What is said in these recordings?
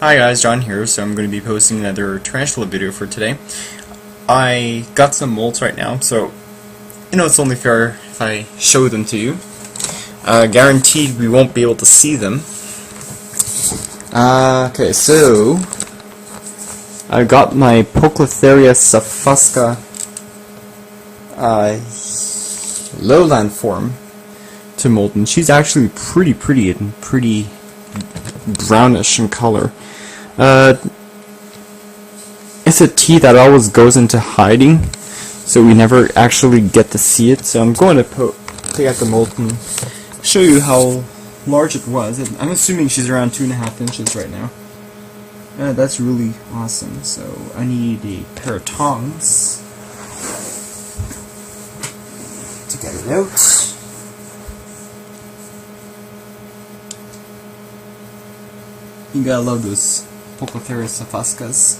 Hi guys, John here. So I'm going to be posting another tarantula video for today. I got some molts right now, so it's only fair if I show them to you. Guaranteed we won't be able to see them. Okay, so I got my Pternilochilus lowland form to molt, and she's actually pretty pretty and pretty brownish in color. It's a tea that always goes into hiding, so we never actually get to see it. So I'm going to take out the molt and show you how large it was. I'm assuming she's around 2.5 inches right now. That's really awesome. So I need a pair of tongs to get it out. You gotta love those Pternilochilus.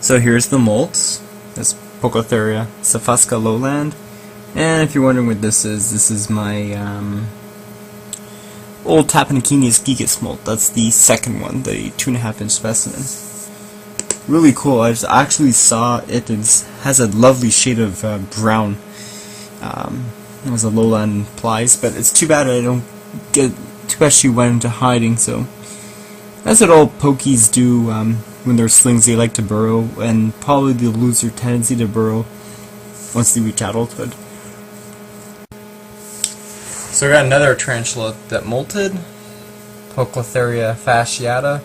So here's the molt. This Pternilochilus lowland. And if you're wondering what this is my old Pternilochilus gigas molt. That's the second one, the 2.5 inch specimen. Really cool. I just actually saw it. It has a lovely shade of brown. It was a lowland plies, but it's too bad I don't get. Too bad she went into hiding. So that's what all pokies do when they're slings. They like to burrow, and probably they'll lose their tendency to burrow once they reach adulthood. So we got another tarantula that molted, Pternilochilus fasciata.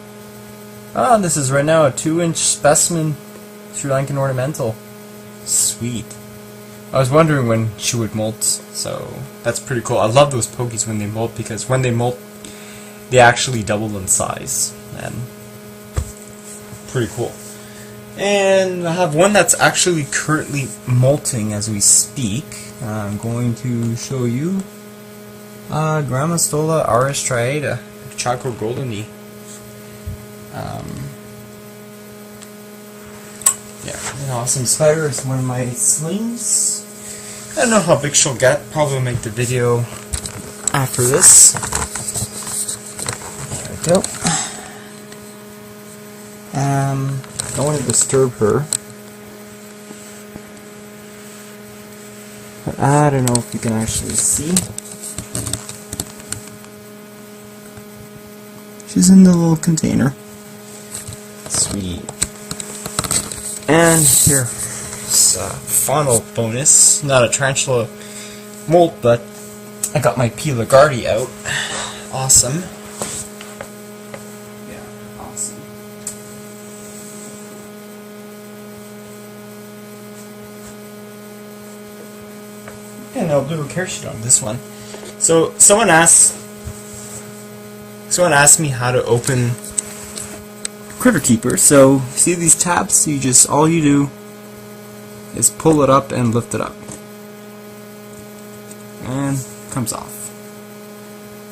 This is right now a 2-inch specimen, Sri Lankan ornamental. Sweet. I was wondering when she would molt, so that's pretty cool. I love those pokies when they molt, because when they molt, they actually double in size, and pretty cool. And I have one that's actually currently molting as we speak. I'm going to show you Grammostola aris striata, Chaco goldeni. Yeah, an awesome spider. It's one of my slings. I don't know how big she'll get. Probably will make the video after this. There we go. Don't want to disturb her. But I don't know if you can actually see. She's in the little container. Sweet. And here, final bonus. Not a tarantula molt, but I got my Lugardi out. Awesome. Yeah, awesome. And I'll do a Caresheet on this one. So someone asked me how to open Critter Keeper. So see these tabs? All you do is pull it up and lift it up, and it comes off.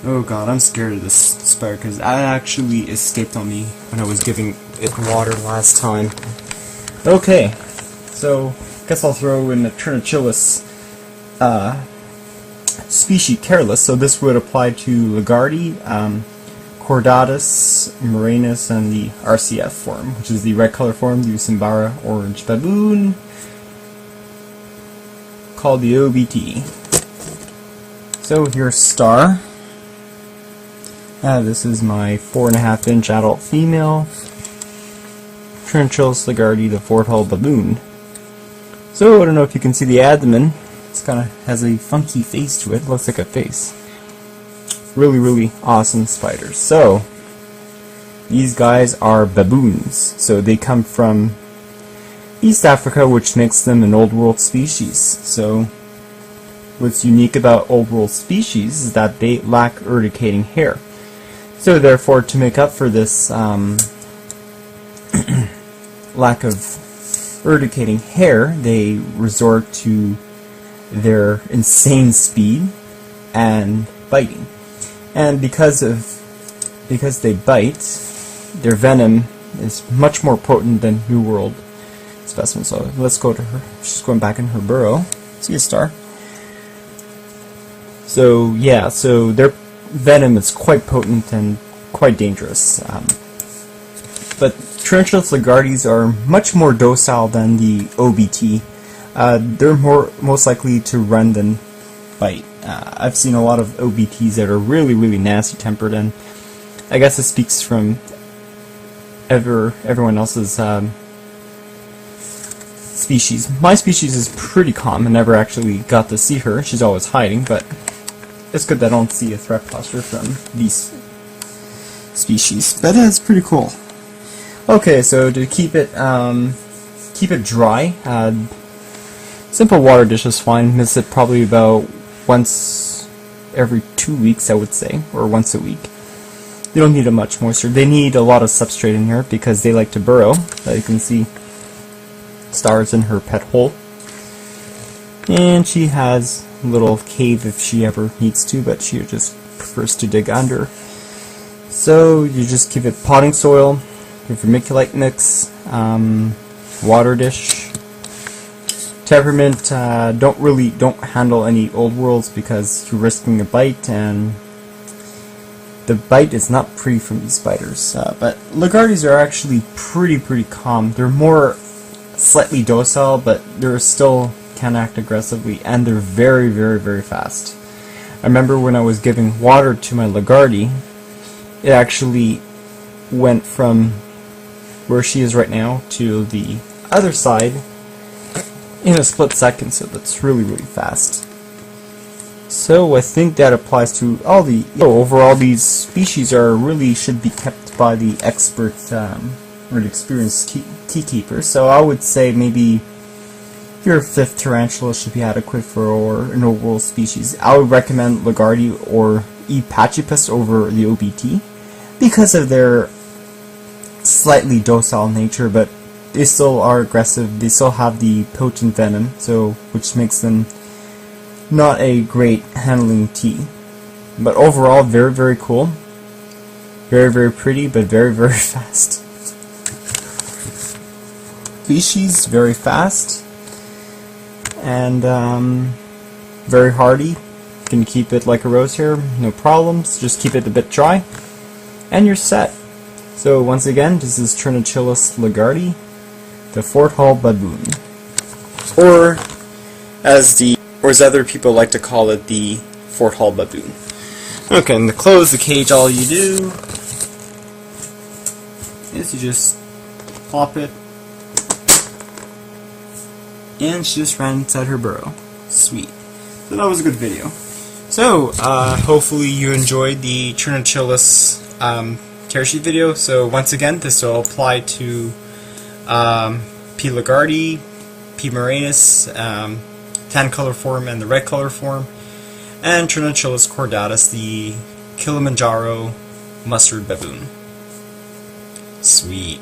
Oh god, I'm scared of this spider because that actually escaped on me when I was giving it water last time. Okay, so I guess I'll throw in the Pternilochilus species Caresheet. So this would apply to Lugardi, Cordatus, Murinus, and the RCF form, which is the red color form, the Usimbara orange baboon, called the OBT. So here's Star. This is my 4.5 inch adult female Pternilochilus Lugardi, the 4-tall baboon. So I don't know if you can see the abdomen. It's kind of has a funky face to it. Looks like a face. Really, really awesome spiders. So these guys are baboons. So they come from East Africa, which makes them an Old World species. So what's unique about Old World species is that they lack urticating hair. So therefore, to make up for this lack of urticating hair, they resort to their insane speed and biting. And because they bite, their venom is much more potent than New World specimen. So let's go to her. She's going back in her burrow. See a star. So yeah, so their venom is quite potent and quite dangerous. But Pternilochilus lugardis are much more docile than the OBT. They're most likely to run than bite. I've seen a lot of OBTs that are really, really nasty tempered, and I guess it speaks from everyone else's species. My species is pretty calm. I never actually got to see her. She's always hiding, but it's good that I don't see a threat posture from these species. But it's pretty cool. Okay, so to keep it dry, simple water dish is fine. Miss it probably about once every 2 weeks, I would say, or once a week. They don't need a much moisture. They need a lot of substrate in here because they like to burrow. You can see stars in her pet hole. And she has a little cave if she ever needs to, but she just prefers to dig under. So you just give it potting soil, your vermiculite mix, water dish, temperament. Don't handle any old worlds because you're risking a bite, and the bite is not pretty from these spiders. But Lugardis are actually pretty calm. They're more slightly docile, but they're still can act aggressively, and they're very fast. I remember when I was giving water to my Lugardi, it actually went from where she is right now to the other side in a split second, so that's really fast. So I think that applies to all the overall these species should be kept by the expert or the experienced tea keeper. So I would say maybe your 5th tarantula should be adequate for an old world species. I would recommend Lugardi or E. pachipus over the OBT because of their slightly docile nature, but they still are aggressive. They still have the potent venom, so which makes them not a great handling tea. But overall, very cool. Very pretty, but very fast. Species, very fast. And very hardy. You can keep it like a rose here, no problems. Just keep it a bit dry, and you're set. So once again, this is Pternilochilus lugardi, the Fort Hall baboon, or as other people like to call it, the Fort Hall baboon. Okay, and to close the cage, all you do is you just plop it, and she just ran inside her burrow. Sweet. So that was a good video. So, hopefully you enjoyed the Pternilochilus Caresheet video. So once again, this will apply to P. Lugardi, P. Murinus, tan color form and the red color form, and Pternilochilus cordatus, the Kilimanjaro mustard baboon. Sweet.